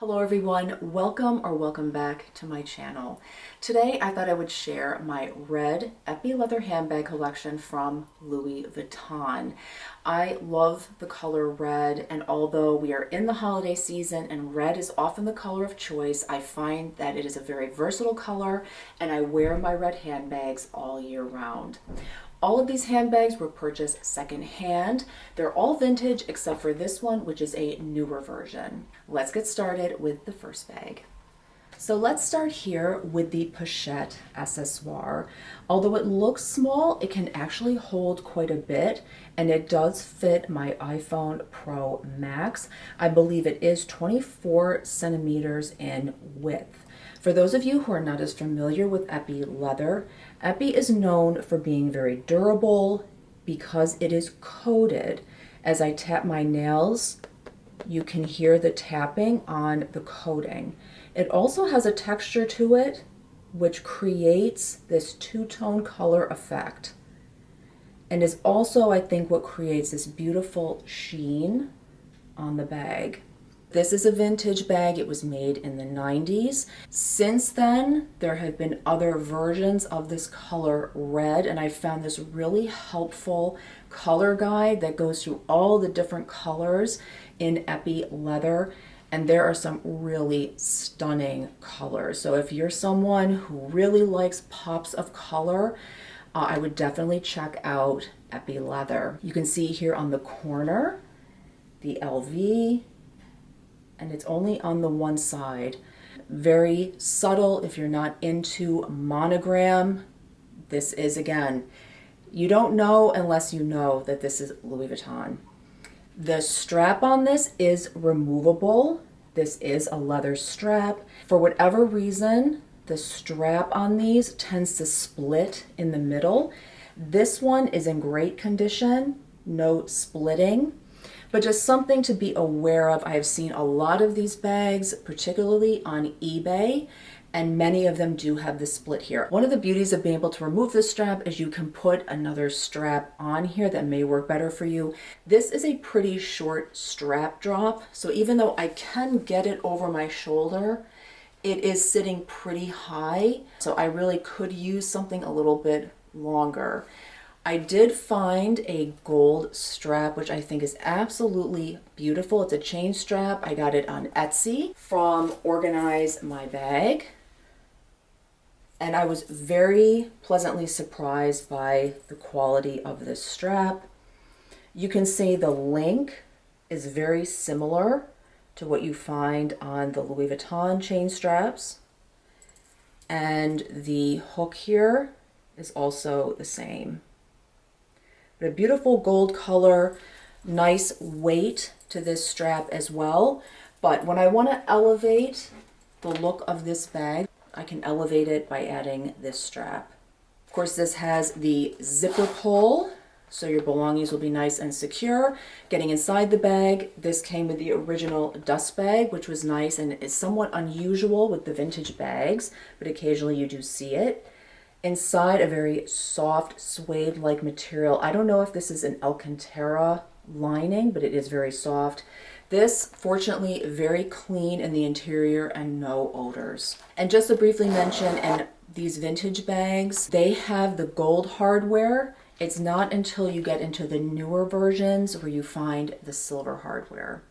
Hello everyone, welcome back to my channel. Today I thought I would share my red Epi leather handbag collection from Louis Vuitton. I love the color red, and although we are in the holiday season and red is often the color of choice, I find that it is a very versatile color and I wear my red handbags all year round. All of these handbags were purchased secondhand. They're all vintage except for this one, which is a newer version. Let's get started with the first bag. So let's start here with the Pochette Accessoire. Although it looks small, it can actually hold quite a bit, and it does fit my iPhone Pro Max. I believe it is 24 centimeters in width. For those of you who are not as familiar with Epi leather, Epi is known for being very durable because it is coated. As I tap my nails, you can hear the tapping on the coating. It also has a texture to it which creates this two-tone color effect, and is also, I think, what creates this beautiful sheen on the bag. This is a vintage bag. It was made in the 90s. Since then, there have been other versions of this color red, and I found this really helpful color guide that goes through all the different colors in Epi leather, and there are some really stunning colors. So if you're someone who really likes pops of color, I would definitely check out Epi leather. You can see here on the corner the LV, and it's only on the one side. Very subtle if you're not into monogram. This is, again, you don't know unless you know that this is Louis Vuitton. The strap on this is removable. This is a leather strap. For whatever reason, the strap on these tends to split in the middle. This one is in great condition, no splitting. But just something to be aware of. I have seen a lot of these bags, particularly on eBay, and many of them do have the split here. One of the beauties of being able to remove the strap is you can put another strap on here that may work better for you. This is a pretty short strap drop, so even though I can get it over my shoulder, it is sitting pretty high, so I really could use something a little bit longer. I did find a gold strap, which I think is absolutely beautiful. It's a chain strap. I got it on Etsy from Organize My Bag. And I was very pleasantly surprised by the quality of this strap. You can see the link is very similar to what you find on the Louis Vuitton chain straps. And the hook here is also the same. But a beautiful gold color, nice weight to this strap as well. But when I want to elevate the look of this bag, I can elevate it by adding this strap. Of course, this has the zipper pull, so your belongings will be nice and secure. Getting inside the bag, this came with the original dust bag, which was nice and is somewhat unusual with the vintage bags, but occasionally you do see it. Inside, a very soft suede-like material. I don't know if this is an Alcantara lining, but it is very soft. This, fortunately, very clean in the interior and no odors. And just to briefly mention, in these vintage bags, they have the gold hardware. It's not until you get into the newer versions where you find the silver hardware.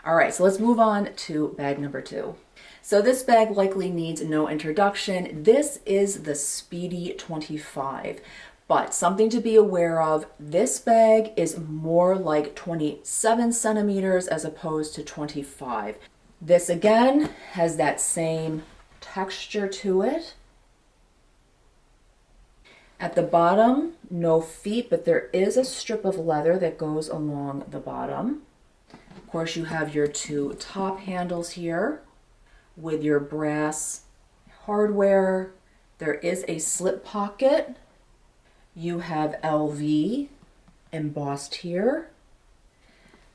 All right, so let's move on to bag number 2. So this bag likely needs no introduction. This is the Speedy 25, but something to be aware of, this bag is more like 27 centimeters as opposed to 25. This again has that same texture to it. At the bottom, no feet, but there is a strip of leather that goes along the bottom. Of course, you have your two top handles here with your brass hardware. There is a slip pocket. You have LV embossed here.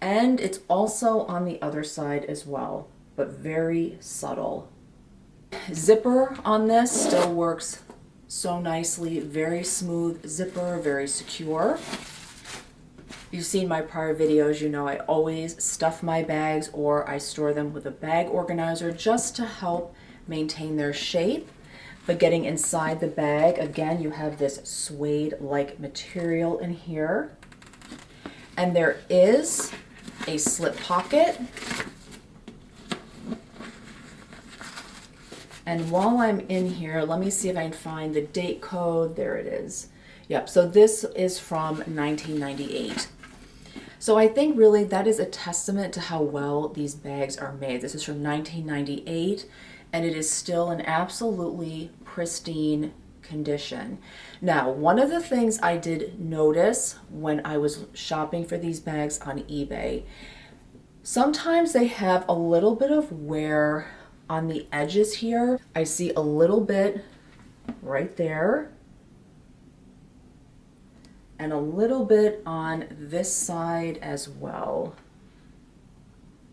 And it's also on the other side as well, but very subtle. Zipper on this still works so nicely. Very smooth zipper, very secure. You've seen my prior videos, you know I always stuff my bags or I store them with a bag organizer just to help maintain their shape. But getting inside the bag, again, you have this suede-like material in here. And there is a slip pocket. And while I'm in here, let me see if I can find the date code. There it is. Yep, so this is from 1998. So I think really that is a testament to how well these bags are made. This is from 1998, and it is still in absolutely pristine condition. Now, one of the things I did notice when I was shopping for these bags on eBay, sometimes they have a little bit of wear on the edges here. I see a little bit right there, and a little bit on this side as well.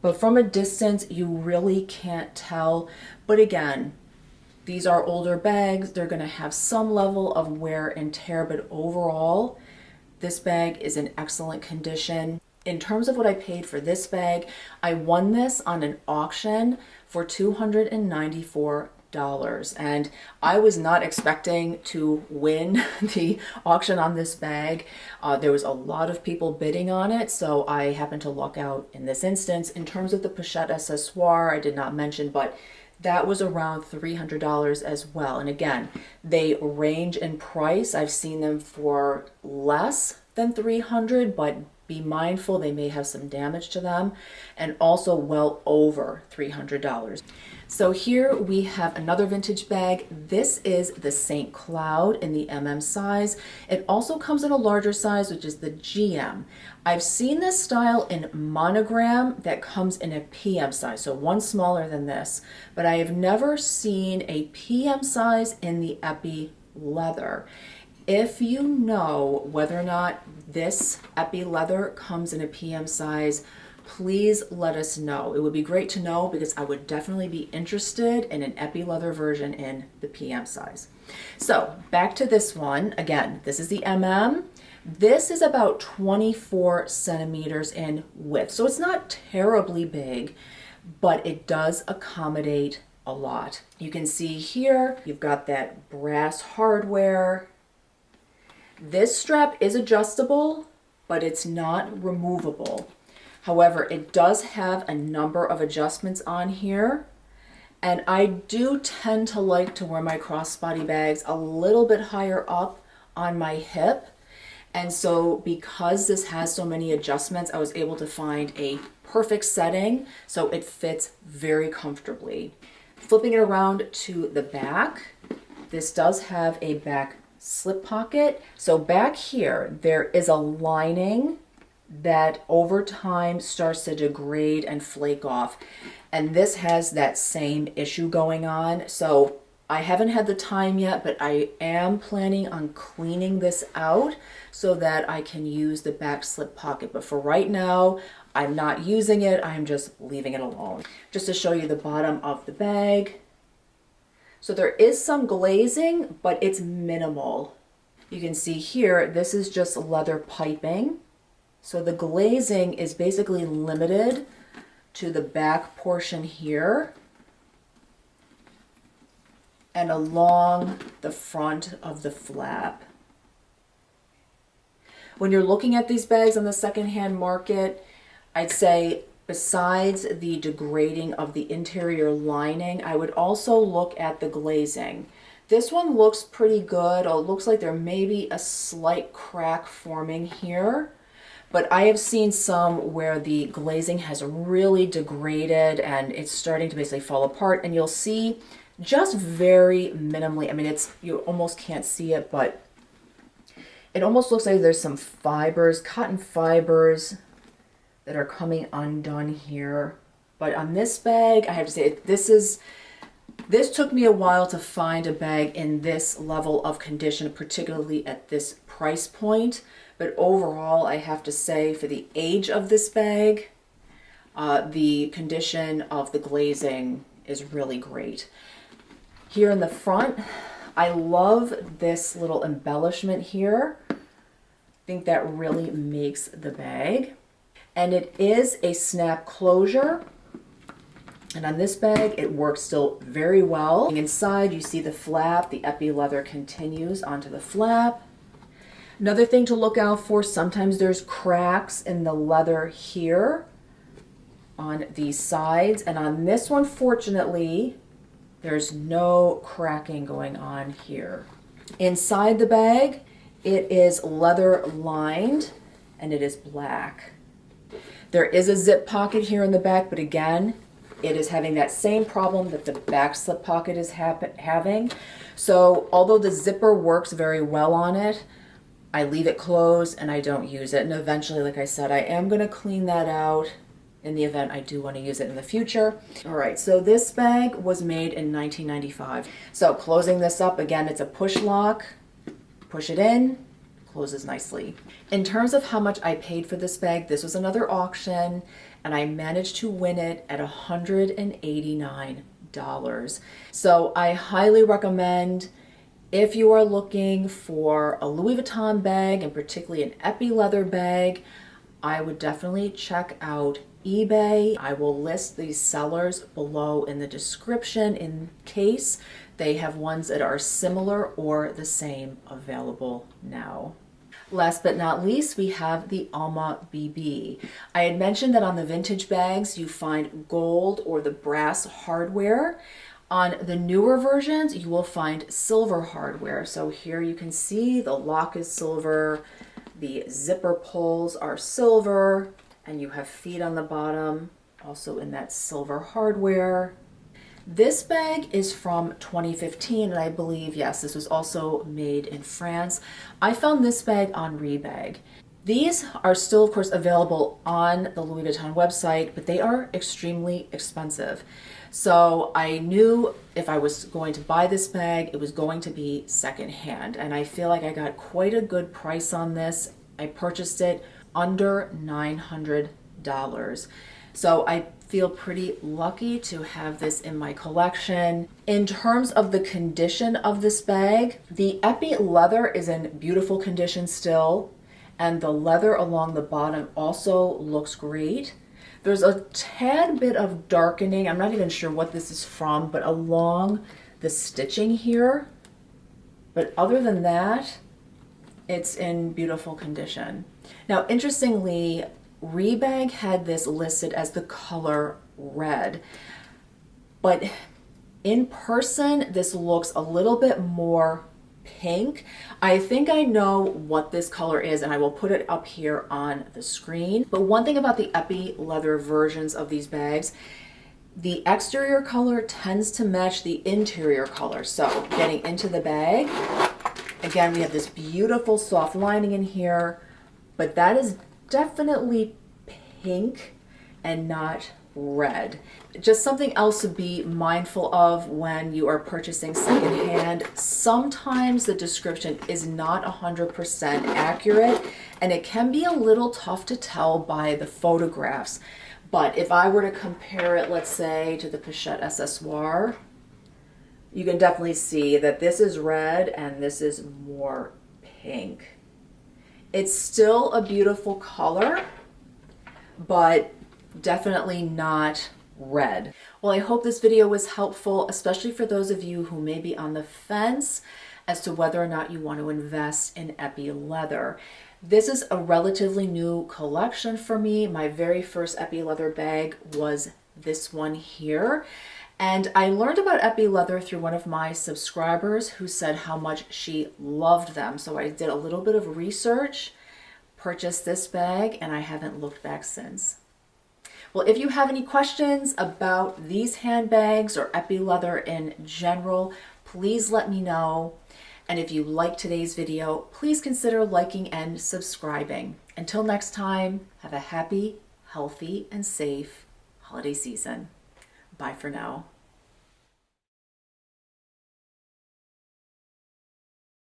But from a distance, you really can't tell. But again, these are older bags. They're gonna have some level of wear and tear, but overall, this bag is in excellent condition. In terms of what I paid for this bag, I won this on an auction for $294. And I was not expecting to win the auction on this bag. There was a lot of people bidding on it, so I happened to luck out in this instance. In terms of the Pochette Accessoire, I did not mention, but that was around $300 as well. And again, they range in price. I've seen them for less than $300, but be mindful they may have some damage to them, and also well over $300. So here we have another vintage bag. This is the St. Cloud in the MM size. It also comes in a larger size, which is the GM. I've seen this style in monogram that comes in a PM size, so one smaller than this, but I have never seen a PM size in the Epi leather. If you know whether or not this Epi leather comes in a PM size, please let us know. It would be great to know because I would definitely be interested in an Epi leather version in the PM size. So back to this one. Again, this is the MM. This is about 24 centimeters in width. So it's not terribly big, but it does accommodate a lot. You can see here, you've got that brass hardware. This strap is adjustable, but it's not removable. However, it does have a number of adjustments on here, and I do tend to like to wear my crossbody bags a little bit higher up on my hip. And so because this has so many adjustments, I was able to find a perfect setting so it fits very comfortably. Flipping it around to the back, this does have a back slip pocket. So back here, there is a lining that over time starts to degrade and flake off. And this has that same issue going on. So I haven't had the time yet, but I am planning on cleaning this out so that I can use the back slip pocket. But for right now, I'm not using it. I'm just leaving it alone. Just to show you the bottom of the bag. So there is some glazing, but it's minimal. You can see here, this is just leather piping. So the glazing is basically limited to the back portion here and along the front of the flap. When you're looking at these bags on the secondhand market, I'd say besides the degrading of the interior lining, I would also look at the glazing. This one looks pretty good. It looks like there may be a slight crack forming here. But I have seen some where the glazing has really degraded and it's starting to basically fall apart, and you'll see just very minimally, I mean, you almost can't see it, but it almost looks like there's some fibers, cotton fibers that are coming undone here. But on this bag, I have to say, this took me a while to find a bag in this level of condition, particularly at this price point. But overall, I have to say, for the age of this bag, the condition of the glazing is really great. Here in the front, I love this little embellishment here. think that really makes the bag. And it is a snap closure. And on this bag, it works still very well. Inside, you see the flap. The epi leather continues onto the flap. Another thing to look out for, sometimes there's cracks in the leather here on these sides. And on this one, fortunately, there's no cracking going on here. Inside the bag, it is leather lined and it is black. There is a zip pocket here in the back, but again, it is having that same problem that the back slip pocket is having. So although the zipper works very well on it, I leave it closed and I don't use it. And eventually, like I said, I am going to clean that out in the event I do want to use it in the future. All right, so this bag was made in 1995. So closing this up, again, it's a push lock. Push it in, closes nicely. In terms of how much I paid for this bag, this was another auction and I managed to win it at $189. So I highly recommend, if you are looking for a Louis Vuitton bag, and particularly an epi leather bag, I would definitely check out eBay. I will list these sellers below in the description in case they have ones that are similar or the same available now. Last but not least, we have the Alma BB. I had mentioned that on the vintage bags, you find gold or the brass hardware. On the newer versions, you will find silver hardware. So here you can see the lock is silver, the zipper pulls are silver, and you have feet on the bottom, also in that silver hardware. This bag is from 2015, and I believe, yes, this was also made in France. I found this bag on Rebag. These are still, of course, available on the Louis Vuitton website, but they are extremely expensive. So I knew if I was going to buy this bag, it was going to be secondhand, and I feel like I got quite a good price on this. I purchased it under $900. So I feel pretty lucky to have this in my collection. In terms of the condition of this bag, the epi leather is in beautiful condition still, and the leather along the bottom also looks great. There's a tad bit of darkening, I'm not even sure what this is from, but along the stitching here. But other than that, it's in beautiful condition. Now, interestingly, Rebag had this listed as the color red, but in person, this looks a little bit more pink. I think I know what this color is, and I will put it up here on the screen. But one thing about the epi leather versions of these bags, the exterior color tends to match the interior color. So getting into the bag, again, we have this beautiful soft lining in here, but that is definitely pink and not red. Just something else to be mindful of when you are purchasing secondhand. Sometimes the description is not 100% accurate, and it can be a little tough to tell by the photographs. But if I were to compare it, let's say, to the Pochette Accessoire, you can definitely see that this is red and this is more pink. It's still a beautiful color, but definitely not red. Well, I hope this video was helpful, especially for those of you who may be on the fence as to whether or not you want to invest in epi leather. This is a relatively new collection for me. My very first epi leather bag was this one here. And I learned about epi leather through one of my subscribers who said how much she loved them. So I did a little bit of research, purchased this bag, and I haven't looked back since. Well, if you have any questions about these handbags or epi leather in general, please let me know. And if you liked today's video, please consider liking and subscribing. Until next time, have a happy, healthy, and safe holiday season. Bye for now.